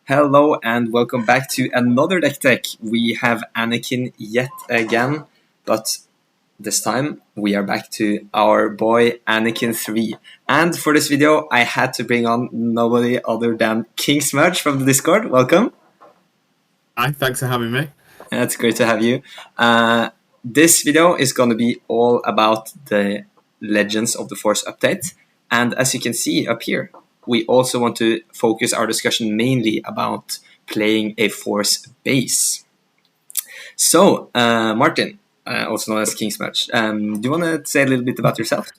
Hello and welcome back to another Deck Tech. We have Anakin yet again, but this time we are back to our boy Anakin-3. And for this video, I had to bring on nobody other than KingSmudge from the Discord. Welcome. Hi, thanks for having me. It's great to have you. This video is going to be all about the Legends of the Force update. And as you can see up here, we also want to focus our discussion mainly about playing a Force base. So, Martyn, also known as KingSmudge, do you want to say a little bit about yourself?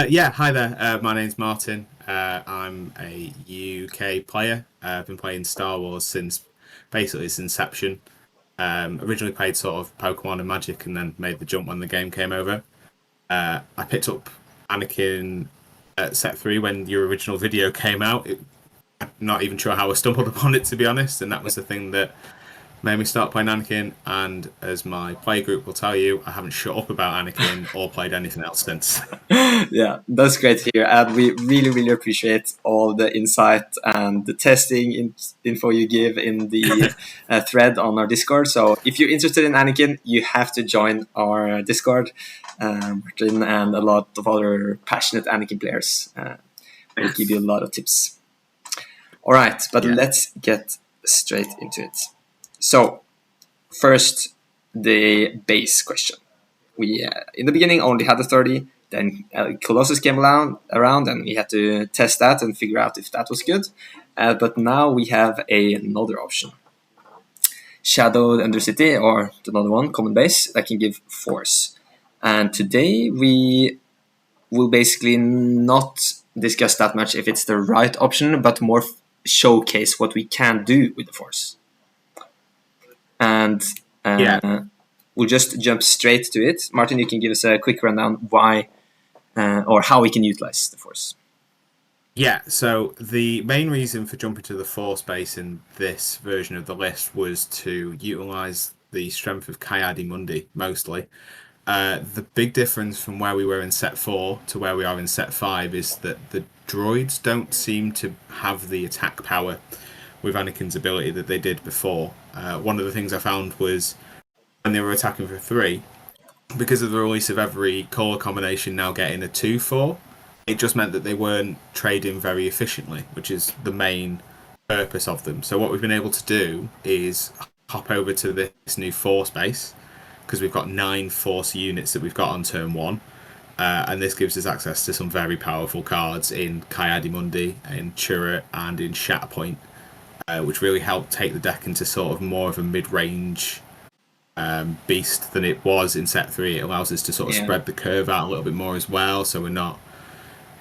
Yeah, hi there. My name's Martyn. I'm a UK player. I've been playing Star Wars since basically its inception. Originally played sort of Pokemon and Magic, and then made the jump when the game came over. I picked up Anakin at Set 3 when your original video came out. I'm not even sure how I stumbled upon it, to be honest, and that was the thing that made me start playing Anakin. And as my play group will tell you, I haven't shut up about Anakin or played anything else since. Yeah, that's great to hear. And we really appreciate all the insight and the testing info you give in the thread on our Discord. So if you're interested in Anakin, you have to join our Discord. Martyn and a lot of other passionate Anakin players will give you a lot of tips. All right, but let's get straight into it. So, first, the base question. We in the beginning only had the 30, then Colossus came around, and we had to test that and figure out if that was good. But now we have another option. Shadow Undercity, or another one, Common Base, that can give Force. And today we will basically not discuss that much if it's the right option, but more showcase what we can do with the Force. And we'll just jump straight to it. Martyn, you can give us a quick rundown why or how we can utilize the Force. Yeah, so the main reason for jumping to the Force base in this version of the list was to utilize the strength of Mundi mostly. The big difference from where we were in Set 4 to where we are in Set 5 is that the droids don't seem to have the attack power with Anakin's ability that they did before. One of the things I found was when they were attacking for 3, because of the release of every color combination now getting a 2/4, it just meant that they weren't trading very efficiently, which is the main purpose of them. So what we've been able to do is hop over to this new Force base, because we've got 9 Force units that we've got on turn 1. And this gives us access to some very powerful cards in Mundi, in Chirrut, and in Shatterpoint, which really help take the deck into sort of more of a mid-range beast than it was in Set 3. It allows us to sort of spread the curve out a little bit more as well, so we're not...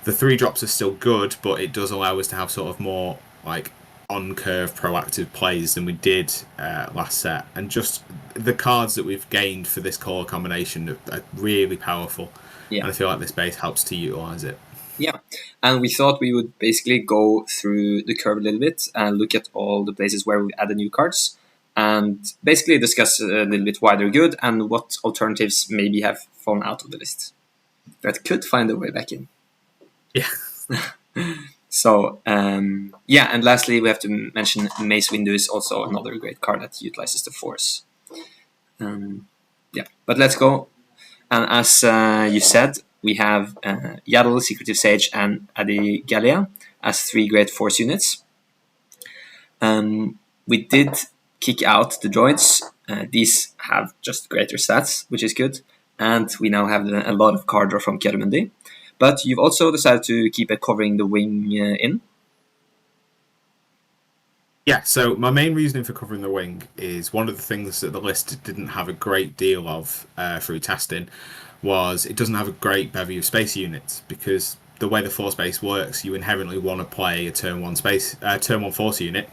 The 3 drops are still good, but it does allow us to have sort of more like on-curve proactive plays than we did last set. And just the cards that we've gained for this color combination are really powerful. Yeah. And I feel like this base helps to utilize it. Yeah, and we thought we would basically go through the curve a little bit and look at all the places where we added new cards and basically discuss a little bit why they're good and what alternatives maybe have fallen out of the list that could find a way back in. Yeah. So, and lastly, we have to mention Mace Windu is also another great card that utilizes the Force. But let's go. And as you said, we have Yaddle, Secretive Sage, and Adi Gallia as 3 great Force units. We did kick out the droids. These have just greater stats, which is good. And we now have a lot of card draw from Mundi. But you've also decided to keep it covering the wing in. Yeah, so my main reasoning for covering the wing is one of the things that the list didn't have a great deal of through testing was it doesn't have a great bevy of space units, because the way the Force base works, you inherently want to play a turn 1 Force unit,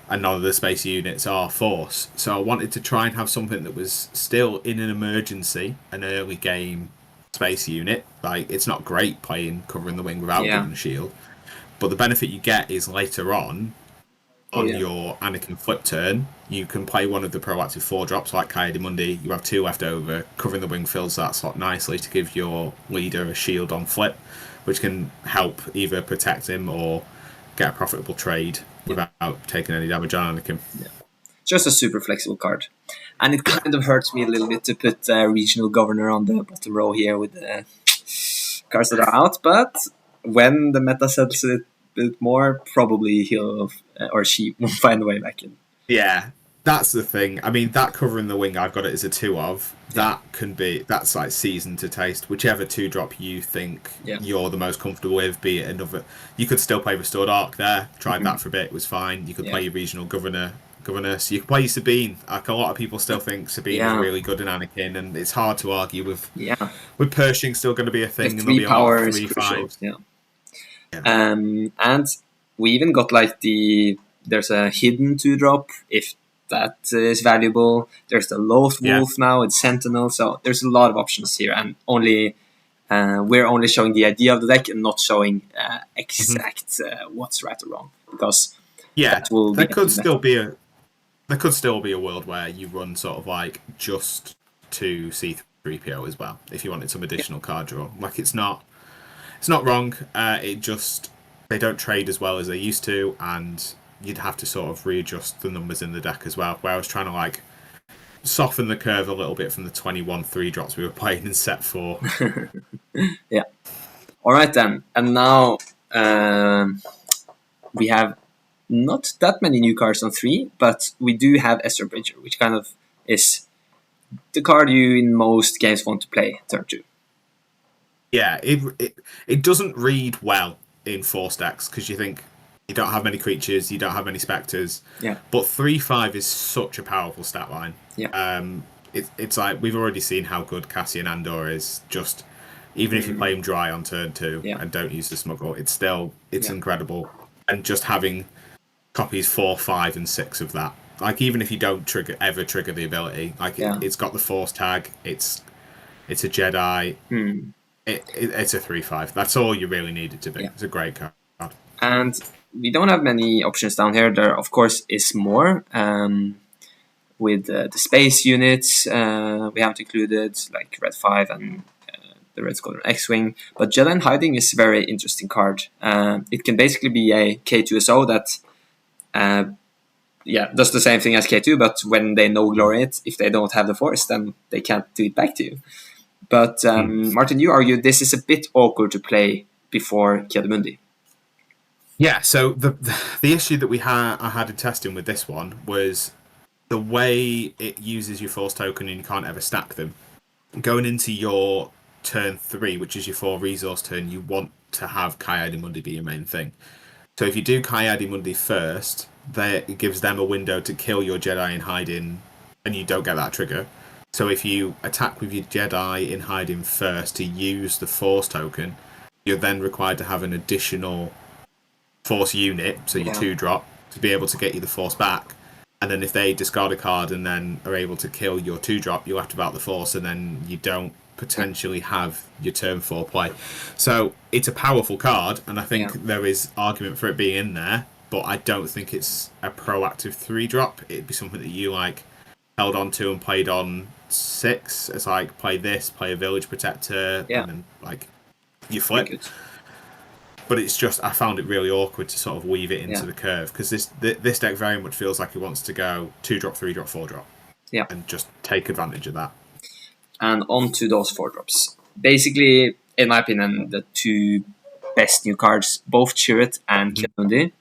and none of the space units are Force. So I wanted to try and have something that was still in an emergency, an early game space unit. Like, it's not great playing covering the wing without giving a shield, but the benefit you get is later on your Anakin flip turn, you can play one of the proactive 4 drops like Mundi. You have 2 left over. Covering the wing fills that slot nicely to give your leader a shield on flip, which can help either protect him or get a profitable trade without taking any damage on Anakin. Yeah. Just a super flexible card. And it Yeah. kind of hurts me a little bit to put Regional Governor on the bottom row here with the cards that are out, but when the meta settles it a bit more, probably he'll or she will find a way back in. Yeah, that's the thing. I mean, that covering the wing, I've got it as a 2 of. Yeah. That's like seasoned to taste. Whichever 2-drop you think Yeah. you're the most comfortable with, be it another. You could still play Restored Arc there. Tried that for a bit, it was fine. You could play your Regional Governess. You could play Sabine. Like, a lot of people still think Sabine is really good in Anakin, and it's hard to argue with. Yeah. With Pershing still going to be a thing, The and there'll 3 be a lot power of is crucial. 3/5s. Yeah. Yeah. And we even got like there's a hidden 2-drop if that is valuable. There's the Loth Wolf now, it's Sentinel, so there's a lot of options here, and we're only showing the idea of the deck and not showing exact what's right or wrong, because that will there could still be a world where you run sort of like just to C3PO as well, if you wanted some additional card draw. Like, it's not wrong. It just, they don't trade as well as they used to, and you'd have to sort of readjust the numbers in the deck as well. Where I was trying to like soften the curve a little bit from the 21 3-drops we were playing in set 4. Yeah. All right then, and now we have not that many new cards on 3, but we do have Ezra Bridger, which kind of is the card you in most games want to play turn 2. Yeah, it doesn't read well in 4 stacks because you think you don't have many creatures, you don't have many specters. Yeah. But 3/5 is such a powerful stat line. Yeah. It's like, we've already seen how good Cassian Andor is. Just even if you play him dry on turn 2 and don't use the smuggle, it's incredible. And just having copies 4, 5, and 6 of that. Like, even if you don't ever trigger the ability, like it's got the Force tag. It's a Jedi. It's a 3/5. That's all you really needed to be. Yeah. It's a great card. And we don't have many options down here. There, of course, is more. With the space units, we haven't included like Red 5 and the Red Squadron X-Wing. But Jedi in Hiding is a very interesting card. It can basically be a K2SO that does the same thing as K2, but when they no glory it, if they don't have the Force, then they can't do it back to you. But Martyn, you argue this is a bit awkward to play before Kiadamundi. Yeah, so the issue that I had in testing with this one was the way it uses your Force token and you can't ever stack them. Going into your turn 3, which is your 4 resource turn, you want to have Kiadamundi be your main thing. So if you do Kiadamundi first, it gives them a window to kill your Jedi in Hiding, and you don't get that trigger. So if you attack with your Jedi in Hiding first to use the Force token, you're then required to have an additional Force unit, so your 2-drop, to be able to get you the Force back. And then if they discard a card and then are able to kill your 2-drop, you'll activate the Force, and then you don't potentially have your turn 4 play. So it's a powerful card, and I think there is argument for it being in there, but I don't think it's a proactive 3-drop. It'd be something that you like held on to and played on 6. It's like, play this, play a Village Protector, and then like you flip. But it's just, I found it really awkward to sort of weave it into the curve, because this deck very much feels like it wants to go 2-drop, 3-drop, 4-drop. Yeah. And just take advantage of that. And on to those 4-drops. Basically, in my opinion, the 2 best new cards, both Chirrut and Kiadamundi,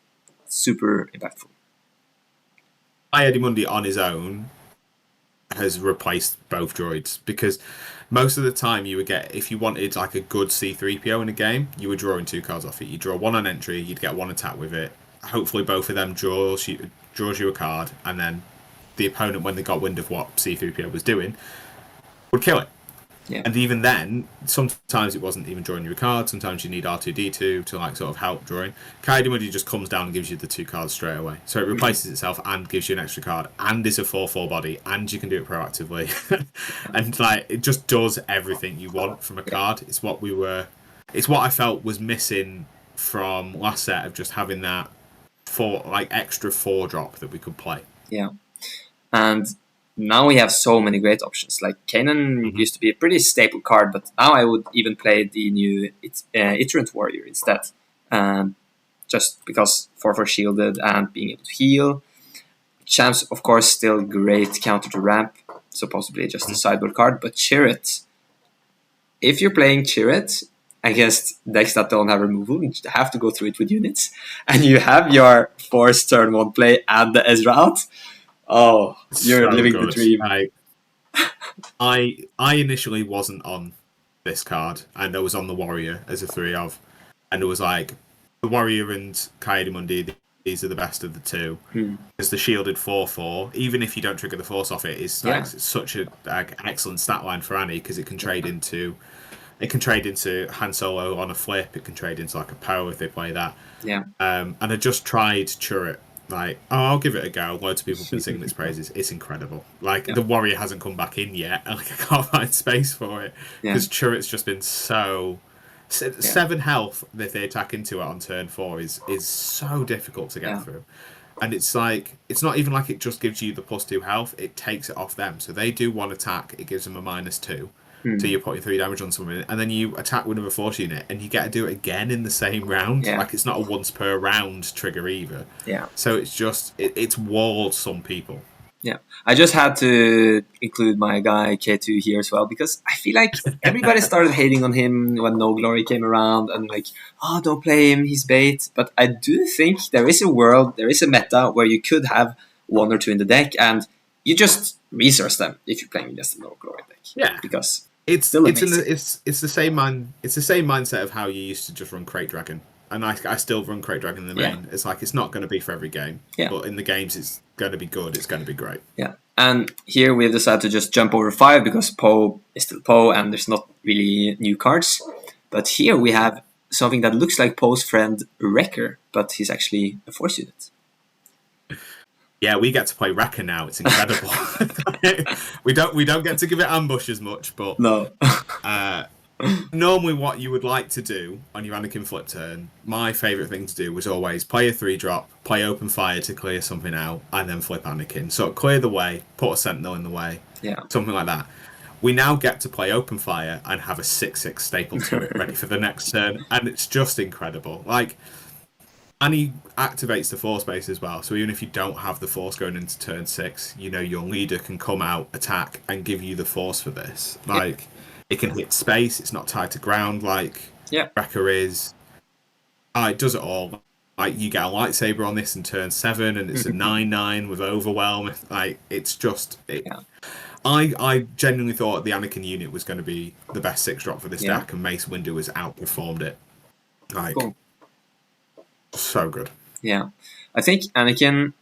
super impactful. Kiadamundi on his own has replaced both droids, because most of the time you would get, if you wanted like a good C3PO in a game, you were drawing 2 cards off it. You draw 1 on entry, you'd get 1 attack with it. Hopefully both of them draws you a card, and then the opponent, when they got wind of what C3PO was doing, would kill it. Yeah. And even then, sometimes it wasn't even drawing you a card. Sometimes you need R2D2 to like sort of help drawing. Kiadamundi just comes down and gives you the 2 cards straight away. So it replaces itself and gives you an extra card, and is a 4/4 body, and you can do it proactively. And like, it just does everything you want from a card. It's what I felt was missing from last set, of just having that extra 4-drop that we could play. Yeah. And now we have so many great options. Like, Kanan used to be a pretty staple card, but now I would even play the new Iterant Warrior instead. just because 4/4 shielded and being able to heal. Champs, of course, still great counter to ramp, so possibly just a sideboard card. But Chirrut, if you're playing Chirrut against decks that don't have removal, you have to go through it with units, and you have your force turn 1 play and the Ezra out. Oh, you're So living good. the dream. I initially wasn't on this card, and I was on the Warrior as a 3-of, and it was like the Warrior and Coyote, these are the best of the two. Because the shielded 4/4, even if you don't trigger the force off it, is like such an excellent stat line for Annie, because it can trade into Han Solo on a flip. It can trade into like a Poe if they play that. Yeah. And I just tried Chirrut. Like, I'll give it a go. Loads of people have been singing its praises. It's incredible. Like, the Warrior hasn't come back in yet, and like, I can't find space for it. Because Chirrut's just been so... 7 health that they attack into it on turn 4 is so difficult to get through. And it's like, it's not even like it just gives you the +2 health, it takes it off them. So they do one attack, it gives them a -2. So you're putting 3 damage on someone, and then you attack with another force unit, and you get to do it again in the same round. Like, it's not a once per round trigger either. So it's just, it's walled some people. Yeah, I just had to include my guy K2 here as well, because I feel like everybody started hating on him when No Glory came around, and like, oh, don't play him, he's bait. But I do think there is a world, there is a meta where you could have 1 or 2 in the deck, and you just resource them if you're playing against a No Glory deck. Yeah, because it's the same mindset of how you used to just run Crate Dragon. And I still run Crate Dragon in the main. It's like, it's not going to be for every game. But in the games, it's going to be good. It's going to be great. Yeah. And here we've decided to just jump over 5 because Poe is still Poe and there's not really new cards. But here we have something that looks like Poe's friend Wrecker, but he's actually a force unit. Yeah, we get to play Wrecker now. It's incredible. we don't get to give it ambush as much, but no. Normally what you would like to do on your Anakin flip turn, my favourite thing to do was always play a 3-drop, play open fire to clear something out, and then flip Anakin. So clear the way, put a sentinel in the way, something like that. We now get to play open fire and have a 6/6 staple to it ready for the next turn, and it's just incredible. Like, and he activates the force base as well, so even if you don't have the force going into turn 6, you know your leader can come out, attack, and give you the force for this. Like, it can hit space, it's not tied to ground like Wrecker is. It does it all. Like, you get a lightsaber on this in turn 7, and it's a 9/9 with overwhelm. Like, it's just... I genuinely thought the Anakin unit was going to be the best 6-drop for this deck, and Mace Windu has outperformed it. Like, so good. Yeah. I think Anakin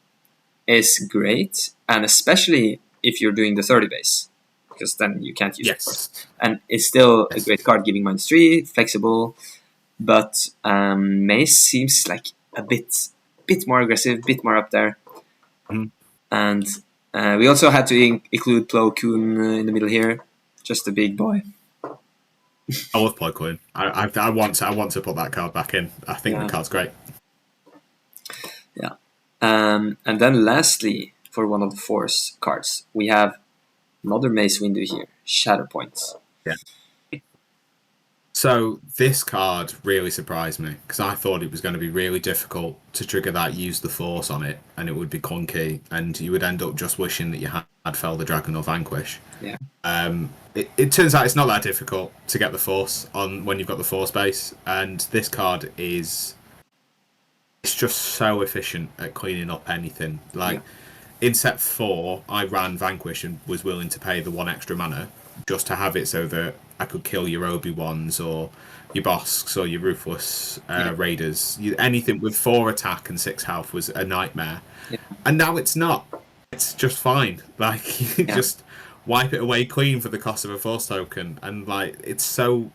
is great, and especially if you're doing the 30 base, because then you can't use it. And it's still a great card, giving -3, flexible, but Mace seems like a bit more aggressive, a bit more up there. And we also had to include Plo Koon in the middle here, just a big boy. I love Plo Koon. I want to put that card back in. I think the card's great. Yeah. And then lastly, for one of the Force cards, we have another Mace Windu here, Shatterpoint. Yeah. So this card really surprised me, because I thought it was going to be really difficult to trigger that use the force on it, and it would be clunky, and you would end up just wishing that you had Fell the Dragon or Vanquish. Yeah. It turns out it's not that difficult to get the force on when you've got the force base, and this card it's just so efficient at cleaning up anything. Like, in set 4, I ran Vanquish and was willing to pay the 1 extra mana just to have it so that I could kill your Obi-Wans or your Bosks or your Ruthless Raiders. Anything with 4 attack and 6 health was a nightmare. Yeah. And now it's not. It's just fine. Like, you just wipe it away clean for the cost of a force token. And, like, it's so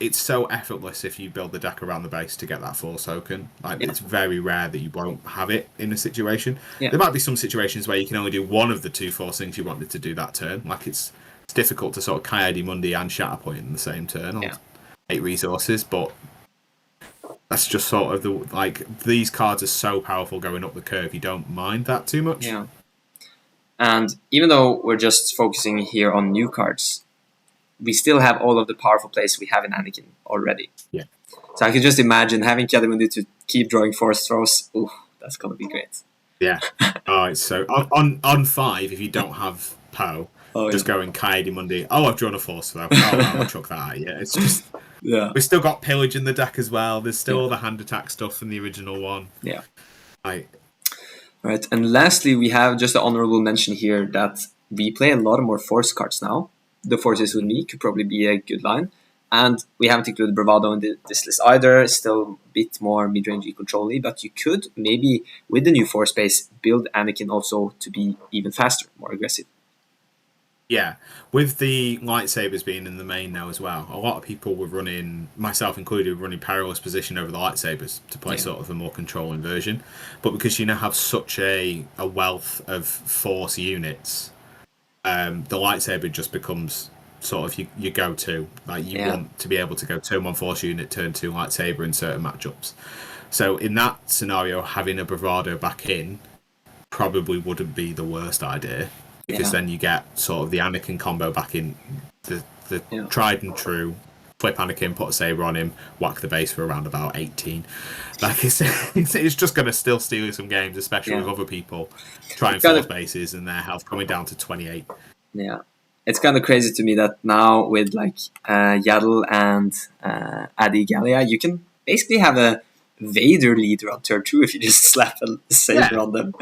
effortless if you build the deck around the base to get that force token. Like, it's very rare that you won't have it in a situation. There might be some situations where you can only do one of the 2 force things you wanted to do that turn. Like, it's difficult to sort of Coyote Mundi and Shatterpoint in the same turn on 8 resources, but that's just sort of the, like, these cards are so powerful going up the curve, you don't mind that too much. Yeah. And even though we're just focusing here on new cards, we still have all of the powerful plays we have in Anakin already. Yeah. So I can just imagine having Coyote Mundi to keep drawing force throws. Ooh, that's gonna be great. Yeah. Oh, it's so on 5 if you don't have Poe, Oh just yeah, go in Coyote-Mundi. Oh, I've drawn a force throw. Oh, I'll chuck that at you. It's just yeah, we've still got pillage in the deck as well. There's still yeah, all the hand attack stuff from the original one. yeah. Like, Right, and lastly, we have just an honorable mention here that we play a lot more force cards now. The forces with me could probably be a good line. And we haven't included Bravado in this list either, still a bit more mid-range control-y, but you could maybe, with the new force base, build Anakin also to be even faster, more aggressive. yeah, with the lightsabers being in the main now as well, a lot of people were running, myself included, running perilous position over the lightsabers to play sort of a more controlling version. But because you now have such a wealth of force units, the lightsaber just becomes sort of your go-to. Like you Yeah, want to be able to go turn 1 force unit, turn 2 lightsaber in certain matchups. So in that scenario, having a bravado back in probably wouldn't be the worst idea, because yeah, then you get sort of the Anakin combo back in, the yeah. tried and true flip Anakin, put a saber on him, whack the base for around about 18. Like it's just going to still steal you some games, especially Yeah. with other people trying It's kind force of bases and their health coming down to 28. yeah. It's kind of crazy to me that now with like Yaddle and Adi Gallia, you can basically have a Vader leader on turn 2 if you just slap a saber Yeah, on them.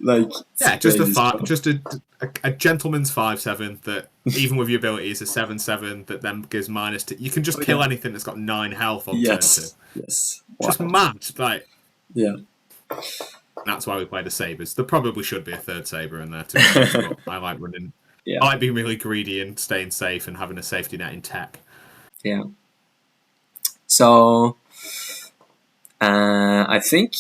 Like it's yeah, just crazy stuff. just a gentleman's 5/7 that even with your ability is a 7/7 that then gives minus to. You can just Oh kill yeah. anything that's got 9 health on turn 2. Yes. Yes. Just Wow. mad, like. Yeah. That's why we play the sabers. There probably should be a third saber in there, to be honest. But I like running. Yeah. I like being really greedy and staying safe and having a safety net in tech. Yeah. So I think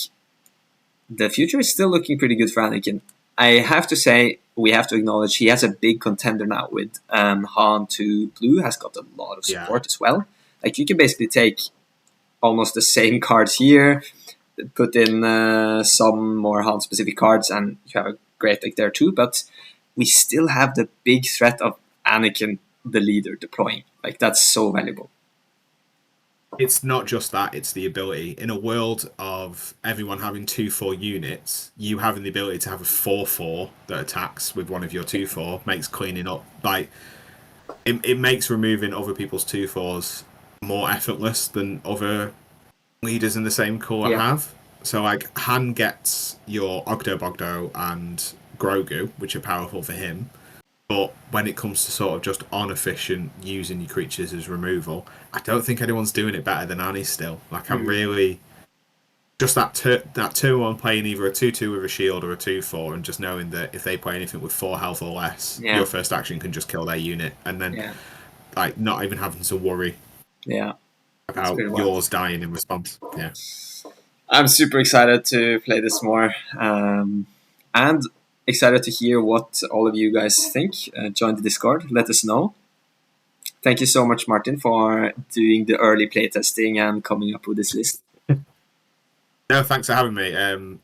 the future is still looking pretty good for Anakin. I have to say, we have to acknowledge he has a big contender now with Han to Blue has got a lot of Yeah, support as well. Like you can basically take almost the same cards here, put in some more Han specific cards, and you have a great deck there too. But we still have the big threat of Anakin, the leader, deploying. Like that's so valuable. it's not just that; it's the ability. In a world of everyone having 2/4 units, you having the ability to have a 4/4 that attacks with one of your 2/4 makes cleaning up like it makes removing other people's 2/4s more effortless than other leaders in the same colour Yeah. have. So like Han gets your Ogdo Bogdo and Grogu, which are powerful for him. But when it comes to sort of just on efficient using your creatures as removal, I don't think anyone's doing it better than Annie still. Like I'm Mm. really just that 2/1 playing either a 2/2 with a shield or a 2/4, and just knowing that if they play anything with 4 health or less, Yeah. your first action can just kill their unit, and then Yeah. like not even having to worry Yeah. That's about pretty wild. yours dying in response. Yeah. I'm super excited to play this more, and excited to hear what all of you guys think. Join the Discord. Let us know. Thank you so much, Martin, for doing the early playtesting and coming up with this list. No, thanks for having me.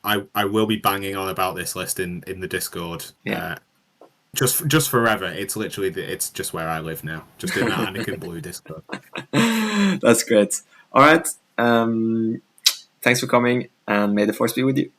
I will be banging on about this list in the Discord. Yeah. Just forever. It's literally it's just where I live now. Just in that Anakin Blue Discord. That's great. All right. Thanks for coming, and may the force be with you.